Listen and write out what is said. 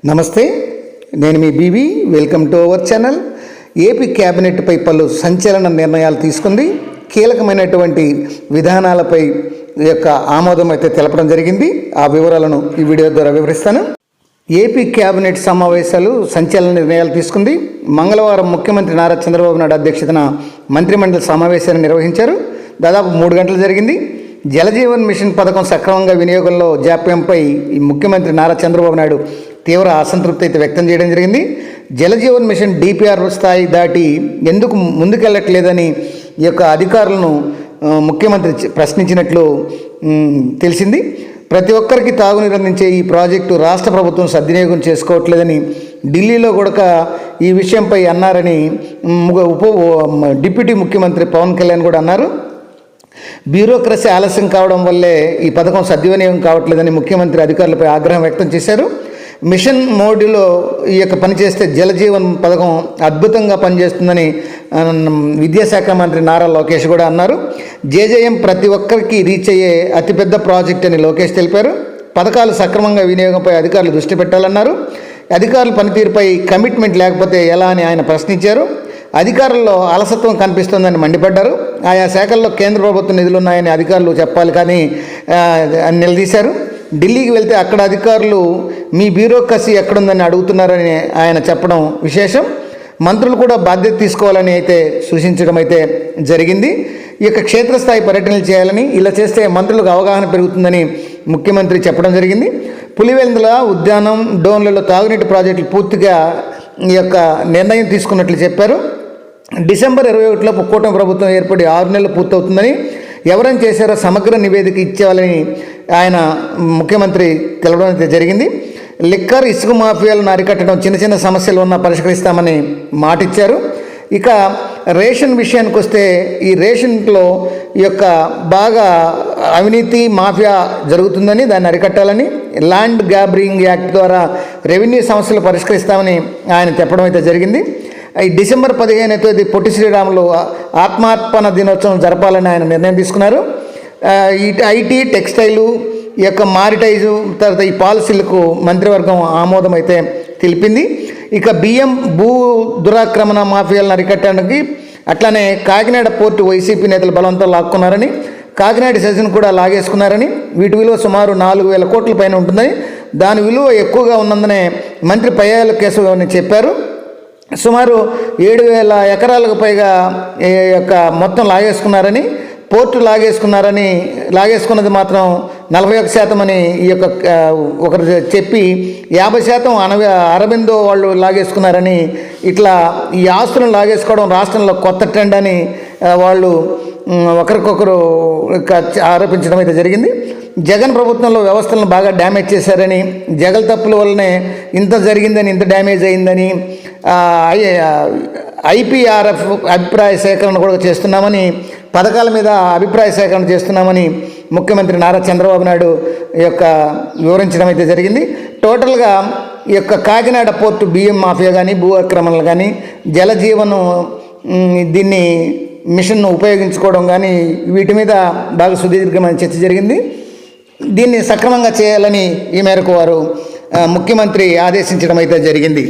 నమస్తే, నేను మీ BV. Welcome to our channel. AP క్యాబినెట్పై పలు సంచలన నిర్ణయాలు తీసుకుంది. కీలకమైనటువంటి విధానాలపై యొక్క ఆమోదం అయితే తెలపడం జరిగింది. ఆ వివరాలను ఈ వీడియో ద్వారా వివరిస్తాను. ఏపీ క్యాబినెట్ సమావేశాలు సంచలన నిర్ణయాలు తీసుకుంది. మంగళవారం ముఖ్యమంత్రి నారా చంద్రబాబు నాయుడు అధ్యక్షతన మంత్రిమండలి సమావేశాన్ని నిర్వహించారు. దాదాపు 3 గంటలు జరిగింది. జలజీవన్ మిషన్ పథకం సక్రమంగా వినియోగంలో జాప్యంపై ముఖ్యమంత్రి నారా చంద్రబాబు నాయుడు తీవ్ర అసంతృప్తి అయితే వ్యక్తం చేయడం జరిగింది. జలజీవన్ మిషన్ డిపిఆర్ స్థాయి దాటి ఎందుకు ముందుకెళ్ళట్లేదని ఈ యొక్క అధికారులను ముఖ్యమంత్రి ప్రశ్నించినట్లు తెలిసింది. ప్రతి ఒక్కరికి తాగునీరు అందించే ఈ ప్రాజెక్టు రాష్ట్ర ప్రభుత్వం సద్వినియోగం చేసుకోవట్లేదని ఢిల్లీలో కూడా ఈ విషయంపై అన్నారని డిప్యూటీ ముఖ్యమంత్రి పవన్ కళ్యాణ్ కూడా అన్నారు. బ్యూరోక్రసీ ఆలస్యం కావడం వల్లే ఈ పథకం సద్వినియోగం కావట్లేదని ముఖ్యమంత్రి అధికారులపై ఆగ్రహం వ్యక్తం చేశారు. మిషన్ మోడ్లో ఈ యొక్క పనిచేస్తే జలజీవన్ పథకం అద్భుతంగా పనిచేస్తుందని విద్యాశాఖ మంత్రి నారా లోకేష్ కూడా అన్నారు. జేజేఎం ప్రతి ఒక్కరికి రీచ్ అయ్యే అతిపెద్ద ప్రాజెక్ట్ అని లోకేష్ తెలిపారు. పథకాలు సక్రమంగా వినియోగంపై అధికారులు దృష్టి పెట్టాలన్నారు. అధికారుల పనితీరుపై కమిట్మెంట్ లేకపోతే ఎలా అని ఆయన ప్రశ్నించారు. అధికారుల్లో అలసత్వం కనిపిస్తోందని మండిపడ్డారు. ఆయా శాఖల్లో కేంద్ర ప్రభుత్వ నిధులున్నాయని అధికారులు చెప్పాలి కానీ నిలదీశారు. ఢిల్లీకి వెళ్తే అక్కడ అధికారులు మీ బ్యూరోక్రసీ ఎక్కడుందని అడుగుతున్నారని ఆయన చెప్పడం విశేషం. మంత్రులు కూడా బాధ్యత తీసుకోవాలని అయితే సూచించడం అయితే జరిగింది. ఈ యొక్క క్షేత్రస్థాయి పర్యటనలు చేయాలని, ఇలా చేస్తే మంత్రులకు అవగాహన పెరుగుతుందని ముఖ్యమంత్రి చెప్పడం జరిగింది. పులివెందుల ఉద్యానం డోన్లలో తాగునీటి ప్రాజెక్టులు పూర్తిగా ఈ యొక్క నిర్ణయం తీసుకున్నట్లు చెప్పారు. డిసెంబర్ 21లోపు కూటమి ప్రభుత్వం ఏర్పడి 6 నెలలు పూర్తవుతుందని, ఎవరైనా చేశారో సమగ్ర నివేదిక ఇచ్చేవాలని ఆయన ముఖ్యమంత్రి తెలపడం అయితే జరిగింది. లిక్కర్, ఇసుక మాఫియాలను అరికట్టడం, చిన్న చిన్న సమస్యలు ఉన్నా పరిష్కరిస్తామని మాటిచ్చారు. ఇక రేషన్ విషయానికి వస్తే ఈ రేషన్లో ఈ యొక్క బాగా అవినీతి మాఫియా జరుగుతుందని, దాన్ని అరికట్టాలని ల్యాండ్ గ్రాబింగ్ యాక్ట్ ద్వారా రెవెన్యూ సమస్యలు పరిష్కరిస్తామని ఆయన చెప్పడం అయితే జరిగింది. ఈ డిసెంబర్ 15వ తేదీ పొట్టి శ్రీరాములు ఆత్మార్పణ దినోత్సవం జరపాలని ఆయన నిర్ణయం తీసుకున్నారు. ఐటీ, టెక్స్టైలు, ఈ యొక్క మారిటైజు తర్వాత ఈ పాలసీలకు మంత్రివర్గం ఆమోదం అయితే తెలిపింది. ఇక బియ్యం భూ దురాక్రమణ మాఫియాలను అరికట్టడానికి, అట్లానే కాకినాడ పోర్టు వైసీపీ నేతలు బలవంతం లాక్కున్నారని, కాకినాడ సెషన్ కూడా లాగేసుకున్నారని, వీటి విలువ సుమారు 4,000 కోట్ల పైన ఉంటుందని, దాని విలువ ఎక్కువగా ఉన్నందునే మంత్రి పయ్యాల కేశవ్ చెప్పారు. సుమారు 7,000 ఎకరాలకు పైగా ఈ యొక్క మొత్తం లాగేసుకున్నారని, పోర్టు లాగేసుకున్నది మాత్రం 41% అని ఈ యొక్క ఒకరు చెప్పి 50% అరబిందో వాళ్ళు లాగేసుకున్నారని, ఇట్లా ఈ ఆస్తులను లాగేసుకోవడం రాష్ట్రంలో కొత్త ట్రెండ్ అని వాళ్ళు ఒకరికొకరు ఆరోపించడం అయితే జరిగింది. జగన్ ప్రభుత్వంలో వ్యవస్థలను బాగా డ్యామేజ్ చేశారని, జగన్ తప్పుల వల్లనే ఇంత జరిగిందని, ఇంత డ్యామేజ్ అయిందని, ఐపీఆర్ఎఫ్ అభిప్రాయ సేకరణ కూడా చేస్తున్నామని, పథకాల మీద అభిప్రాయ సేకరణ చేస్తున్నామని ముఖ్యమంత్రి నారా చంద్రబాబు నాయుడు యొక్క వివరించడం అయితే జరిగింది. టోటల్గా ఈ యొక్క కాకినాడ పోర్టు బియ్యం మాఫియా కానీ, భూ ఆక్రమణలు కానీ, జలజీవను దీన్ని మిషన్ను ఉపయోగించుకోవడం కానీ, వీటి మీద బాగా సుదీర్ఘమైన చర్చ జరిగింది. దీన్ని సక్రమంగా చేయాలని ఈ మేరకు వారు ముఖ్యమంత్రి ఆదేశించడం అయితే జరిగింది.